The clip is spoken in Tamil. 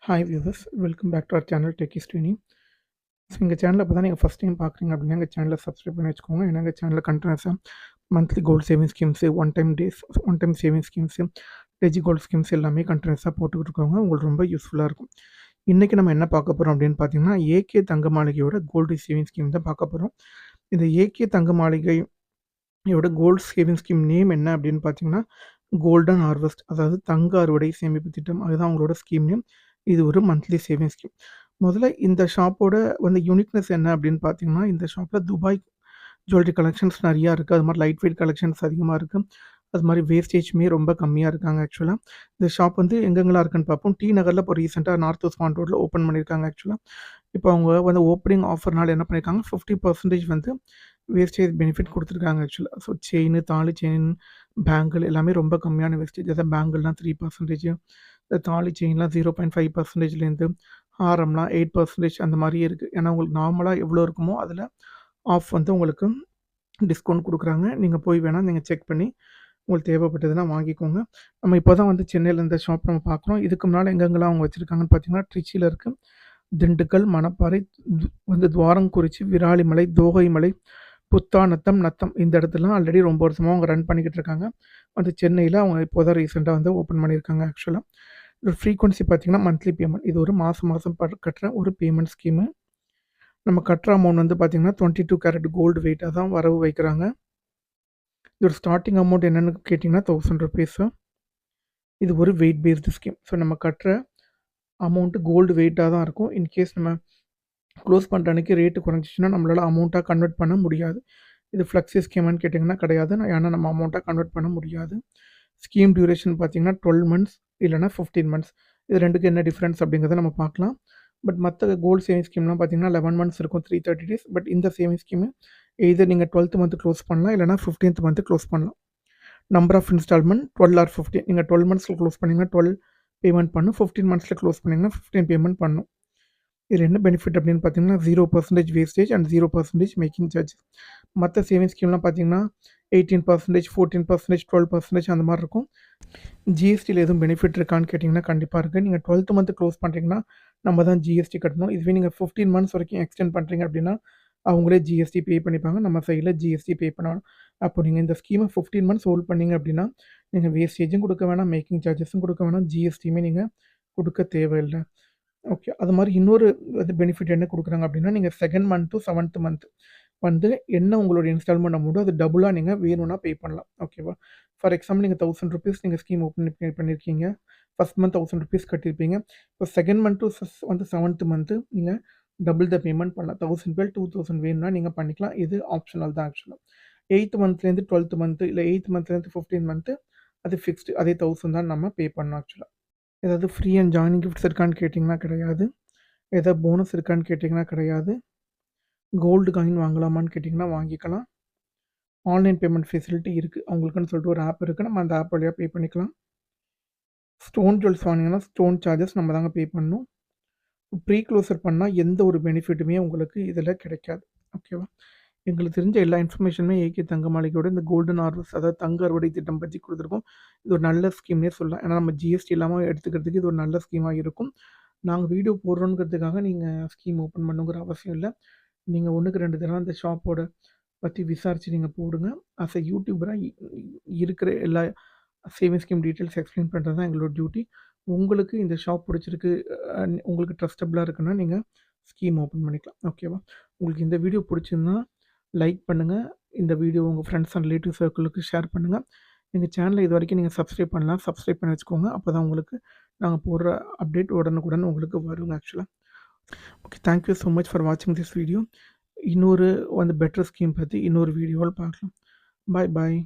Hi viewers, welcome back to our channel techie Srini. So எங்கள் சேனலில் இப்போ தான் நீங்கள் ஃபஸ்ட் டைம் பார்க்குறீங்க அப்படின்னா எங்கள் சேனலை சப்ஸ்கிரைப் பண்ணி வச்சுக்கோங்க. ஏன்னா எங்கள் சேனலில் கண்டினியூஸாக monthly gold saving schemes, one time saving schemes, digi gold schemes எல்லாமே கண்டினியூஸாக போட்டுக்கிட்டு இருக்கோங்க. உங்களுக்கு ரொம்ப யூஸ்ஃபுல்லாக இருக்கும். இன்றைக்கி நம்ம என்ன பார்க்க போகிறோம் அப்படின்னு பார்த்தீங்கன்னா, ஏகே தங்க மாளிகையோட கோல்டு சேவிங் ஸ்கீம் தான் பார்க்க போகிறோம். இந்த ஏகே தங்க மாளிகையோட கோல்டு சேவிங் ஸ்கீம் நேம் என்ன அப்படின்னு பார்த்தீங்கன்னா, கோல்டன் ஹார்வெஸ்ட், அதாவது தங்க அறுவடை சேமிப்பு திட்டம். அதுதான் அவங்களோட ஸ்கீம் நேம். இது ஒரு மந்த்லி சேவிங் ஸ்கீம். முதல்ல இந்த ஷாப்போட யூனிக்னஸ் என்ன அப்படின்னு பார்த்தீங்கன்னா, இந்த ஷாப்பில் துபாய் ஜுவல்லரி கலெக்ஷன்ஸ் நிறையா இருக்குது. அது மாதிரி லைட் வெயிட் கலெக்ஷன்ஸ் அதிகமாக இருக்குது. அது மாதிரி வேஸ்டேஜுமே ரொம்ப கம்மியாக இருக்காங்க ஆக்சுவலாக. இந்த ஷாப் எங்கெங்கெல்லாம் இருக்குன்னு பார்ப்போம். டி நகரில் இப்போ ரீசெண்டாக நார்த் உஸ்மான் ரோட்டில் ஓப்பன் பண்ணியிருக்காங்க ஆக்சுவலாக. இப்போ அவங்க ஓப்பனிங் ஆஃபர்னால என்ன பண்ணியிருக்காங்க, 50% வேஸ்டேஜ் பெனிஃபிட் கொடுத்துருக்காங்க ஆக்சுவலாக. ஸோ தாலி செயின், பேங்கிள் எல்லாமே ரொம்ப கம்மியான வேஸ்டேஜ். அதாவது பேங்கிள்லாம் 3%, இந்த தாலி செயின்லாம் 0.5%லேருந்து, ஹாரம்லாம் 8% அந்த மாதிரியே இருக்குது. ஏன்னா உங்களுக்கு நார்மலாக எவ்வளோ இருக்குமோ அதில் ஆஃப் உங்களுக்கு டிஸ்கவுண்ட் கொடுக்குறாங்க. நீங்கள் போய் வேணால் நீங்கள் செக் பண்ணி உங்களுக்கு தேவைப்பட்டதுன்னா வாங்கிக்கோங்க. நம்ம இப்போ தான் சென்னையில் இந்த ஷாப் நம்ம பார்க்குறோம். இதுக்கு முன்னால் எங்கெங்கெல்லாம் அவங்க வச்சுருக்காங்கன்னு பார்த்தீங்கன்னா, ட்ரிச்சியில் இருக்குது, திண்டுக்கல், மணப்பாறை, துவாரங்குறிச்சி, விராலிமலை, தோகைமலை, புத்தாநத்தம், நத்தம் இந்த இடத்துலாம் ஆல்ரெடி ரொம்ப வருஷமாக அவங்க ரன் பண்ணிக்கிட்டு இருக்காங்க. சென்னையில் அவங்க இப்போ தான் ரீசெண்டாக ஓப்பன் பண்ணியிருக்காங்க ஆக்சுவலாக. இதோட ஃப்ரீக்வன்சி பார்த்தீங்கன்னா மந்த்லி பேமெண்ட். இது ஒரு மாதம் கட்டுற ஒரு பேமெண்ட் ஸ்கீமு. நம்ம கட்டுற அமௌண்ட் பார்த்தீங்கன்னா 22 கேரட் கோல்டு வெயிட்டாக தான் வரவு வைக்கிறாங்க. இதோட ஸ்டார்டிங் அமௌண்ட் என்னென்னு கேட்டிங்கன்னா ₹1000. இது ஒரு வெயிட் பேஸ்டு ஸ்கீம். ஸோ நம்ம கட்டுற அமௌண்ட்டு கோல்டு வெயிட்டாக தான் இருக்கும். இன்கேஸ் நம்ம க்ளோஸ் பண்ணுற அன்றைக்கி ரேட்டு குறைஞ்சிச்சின்னா நம்மளால் அமௌண்ட்டாக கன்வெர்ட் பண்ண முடியாது. இது ஃப்ளெக்ஸி ஸ்கீமான்னு கேட்டிங்கன்னா கிடையாது. ஏன்னா நம்ம அமௌண்ட்டாக கன்வெர்ட் பண்ண முடியாது. ஸ்கீம் டியூரேஷன் பார்த்தீங்கன்னா 12 மந்த்ஸ் இல்லைனா 15 மந்த்ஸ். இது ரெண்டுக்கு என்ன டிஃப்ரென்ஸ் அப்படிங்கிறத நம்ம பார்க்கலாம். பட் மற்ற கோல்டு சேவிங் ஸ்கீம்லாம் பார்த்தீங்கன்னா 11 மந்த்ஸ் இருக்கும், 330 டேஸ். பட் இந்த சேவிங் ஸ்கீமு எய்தர் நீங்கள் 12th மந்த் க்ளோஸ் பண்ணலாம், இல்லைனா 15th மந்த் க்ளோஸ் பண்ணலாம். Number of installment 12 or 15. நீங்கள் 12 மந்த்ஸில் க்ளோஸ் பண்ணிங்கன்னா 12 பேமெண்ட் பண்ணும். 15 மந்த்ஸில் க்ளோஸ் பண்ணிங்கன்னா 15 பேமெண்ட் பண்ணும். இதில் என்ன பெனிஃபிட் அப்படின்னு பார்த்தீங்கன்னா 0% வேஸ்டேஜ் அண்ட் 0% மேக்கிங் சார்ஜஸ். மற்ற சேவிங் ஸ்கீம்லாம் பார்த்தீங்கன்னா 18%, 14%, 12% அந்த மாதிரி இருக்கும். ஜிஎஸ்டியில் எதுவும் பெனிஃபிட் இருக்கான்னு கேட்டிங்கன்னா கண்டிப்பாக இருக்குது. நீங்கள் 12th மந்த் க்ளோஸ் பண்ணுறீங்கன்னா நம்ம தான் ஜிஎஸ்டி கட்டணும். இதுவே நீங்கள் 15 மந்த்ஸ் வரைக்கும் எக்ஸ்டெண்ட் பண்ணுறீங்க அப்படின்னா அவங்களே ஜிஎஸ்டி பே பண்ணிப்பாங்க. நம்ம சைடில் ஜிஎஸ்டி பே பண்ணணும். அப்போ நீங்கள் இந்த ஸ்கீமை 15 மந்த்ஸ் ஹோல்ட் பண்ணிங்க அப்படின்னா நீங்கள் வேஸ்டேஜும் கொடுக்க வேணாம், மேக்கிங் சார்ஜஸும் கொடுக்க வேணாம், ஜிஎஸ்டியுமே நீங்கள் கொடுக்க தேவையில்லை. ஓகே. அது மாதிரி இன்னொரு பெனிஃபிட் என்ன கொடுக்குறாங்க அப்படின்னா, நீங்கள் 2nd month to 7th month என்ன உங்களோட இன்ஸ்டால்மெண்ட் அமௌண்ட்டோ அது டபுளாக நீங்கள் வேணும்னா பே பண்ணலாம். ஓகேவா? ஃபார் எக்ஸாம்பிள் நீங்கள் ₹1000 நீங்கள் ஸ்கீம் ஓப்பன் பண்ணியிருக்கீங்க. First month ₹1000 கட்டியிருப்பீங்க. இப்போ 2nd month to 7th month நீங்கள் டபுள் த பேமெண்ட் பண்ணலாம். 1000 2000 வேணும்னா நீங்கள் பண்ணிக்கலாம். இது ஆப்ஷனல் தான் ஆக்சுவலாக. 8th மந்த்லேருந்து 12th மந்த்து இல்லை 8th மந்த்லேருந்து 15th மந்த்து அது ஃபிக்ஸ்டு. அதே 1000 தான் நம்ம பே பண்ணணும் ஆக்சுவலாக. ஏதாவது ஃப்ரீ அண்ட் ஜாயினிங் கிஃப்ட்ஸ் இருக்கான்னு கேட்டிங்கன்னா கிடையாது. ஏதாவது போனஸ் இருக்கான்னு கேட்டிங்கன்னா கிடையாது. கோல்டு காயின் வாங்கலாமான்னு கேட்டிங்கன்னா வாங்கிக்கலாம். ஆன்லைன் பேமெண்ட் ஃபெசிலிட்டி இருக்குது. அவங்களுக்குன்னு சொல்லிட்டு ஒரு ஆப் இருக்குது. நம்ம அந்த ஆப் வழியாக பே பண்ணிக்கலாம். ஸ்டோன் ஜுவல்ஸ் வாங்கினீங்கன்னா ஸ்டோன் சார்ஜஸ் நம்ம தாங்க பே பண்ணணும். ப்ரீ க்ளோசர் பண்ணால் எந்த ஒரு பெனிஃபிட்டுமே உங்களுக்கு இதில் கிடைக்காது. ஓகேவா? எங்களுக்கு தெரிஞ்ச எல்லா இன்ஃபர்மேஷனுமே ஏகே தங்க மாளிகையோட இந்த கோல்டன் ஹார்வெஸ்ட், அதாவது தங்க அறுவடை திட்டம் பற்றி கொடுத்துருக்கோம். இது ஒரு நல்ல ஸ்கீம்னே சொல்லலாம். ஏன்னா நம்ம ஜிஎஸ்டி இல்லாமல் எடுத்துக்கிறதுக்கு இது ஒரு நல்ல ஸ்கீமாக இருக்கும். நாங்கள் வீடியோ போடுறோங்கிறதுக்காக நீங்கள் ஸ்கீம் ஓப்பன் பண்ணுங்கிற அவசியம் இல்லை. நீங்கள் 1க்கு 2 தடவை அந்த ஷாப்போட பற்றி விசாரித்து நீங்கள் போடுங்க. அஸ் எ யூடியூபராக இருக்கிற எல்லா சேவிங் ஸ்கீம் டீட்டெயில்ஸ் எக்ஸ்பிளைன் பண்ணுறது தான் எங்களோட டியூட்டி. உங்களுக்கு இந்த ஷாப் பிடிச்சிருக்கு, உங்களுக்கு ட்ரஸ்டபுளாக இருக்குன்னா நீங்கள் ஸ்கீம் ஓப்பன் பண்ணிக்கலாம். ஓகேவா? உங்களுக்கு இந்த வீடியோ பிடிச்சிருந்தா லைக் பண்ணுங்கள். இந்த வீடியோ உங்கள் ஃப்ரெண்ட்ஸ் அண்ட் ரிலேட்டிவ் சர்க்கிளுக்கு ஷேர் பண்ணுங்கள். எங்கள் சேனலை இது வரைக்கும் நீங்கள் சப்ஸ்கிரைப் பண்ணலாம், சப்ஸ்கிரைப் பண்ணி வச்சுக்கோங்க. அப்போ தான் உங்களுக்கு நாங்கள் போடுற அப்டேட் உடனுக்குடன் உங்களுக்கு வருங்க ஆக்சுவலாக. Okay, thank you so much for வாட்சிங் திஸ் வீடியோ. இன்னொரு பெட்டர் ஸ்கீம் பற்றி இன்னொரு வீடியோவில் பார்க்கலாம். பாய்.